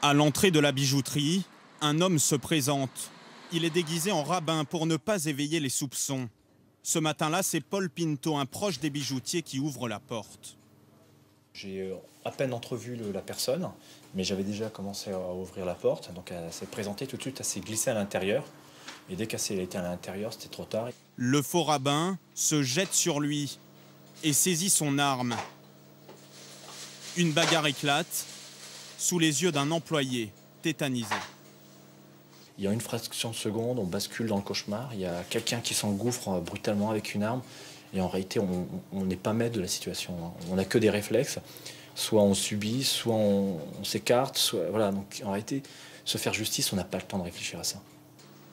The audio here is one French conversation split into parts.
À l'entrée de la bijouterie, un homme se présente. Il est déguisé en rabbin pour ne pas éveiller les soupçons. Ce matin-là, c'est Paul Pinto, un proche des bijoutiers, qui ouvre la porte. J'ai à peine entrevu la personne, mais j'avais déjà commencé à ouvrir la porte. Donc elle s'est présentée tout de suite, elle s'est glissée à l'intérieur. Et dès qu'elle était à l'intérieur, c'était trop tard. Le faux rabbin se jette sur lui et saisit son arme. Une bagarre éclate sous les yeux d'un employé tétanisé. Il y a une fraction de seconde, on bascule dans le cauchemar. Il y a quelqu'un qui s'engouffre brutalement avec une arme. Et en réalité, on n'est pas maître de la situation. On n'a que des réflexes. Soit on subit, soit on s'écarte. Voilà. Donc en réalité, se faire justice, on n'a pas le temps de réfléchir à ça.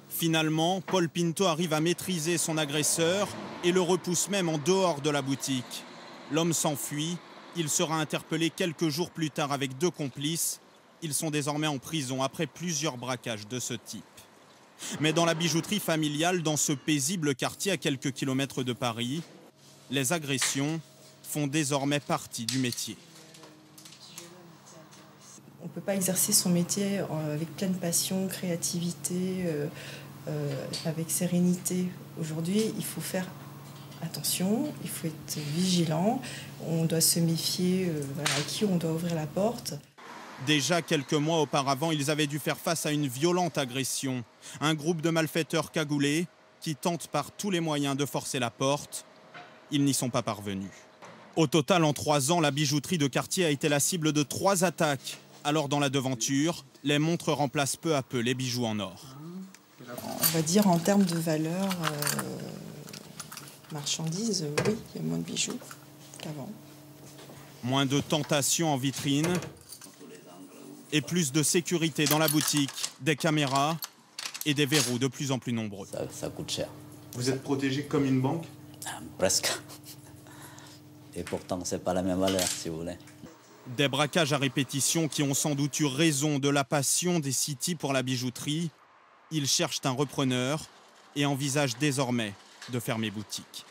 Finalement, Paul Pinto arrive à maîtriser son agresseur et le repousse même en dehors de la boutique. L'homme s'enfuit. Il sera interpellé quelques jours plus tard avec 2 complices. Ils sont désormais en prison après plusieurs braquages de ce type. Mais dans la bijouterie familiale, dans ce paisible quartier à quelques kilomètres de Paris, les agressions font désormais partie du métier. On ne peut pas exercer son métier avec pleine passion, créativité, avec sérénité. Aujourd'hui, il faut faire attention, il faut être vigilant, on doit se méfier à qui on doit ouvrir la porte. Déjà quelques mois auparavant, ils avaient dû faire face à une violente agression. Un groupe de malfaiteurs cagoulés qui tentent par tous les moyens de forcer la porte. Ils n'y sont pas parvenus. Au total, en 3 ans, la bijouterie de quartier a été la cible de 3 attaques. Alors dans la devanture, les montres remplacent peu à peu les bijoux en or. On va dire en termes de valeur marchandise, oui, il y a moins de bijoux qu'avant. Moins de tentations en vitrine et plus de sécurité dans la boutique, des caméras et des verrous de plus en plus nombreux. Ça coûte cher. Vous êtes protégé comme une banque ? Presque. Et pourtant, c'est pas la même valeur, si vous voulez. Des braquages à répétition qui ont sans doute eu raison de la passion des City pour la bijouterie. Ils cherchent un repreneur et envisagent désormais de fermer boutique.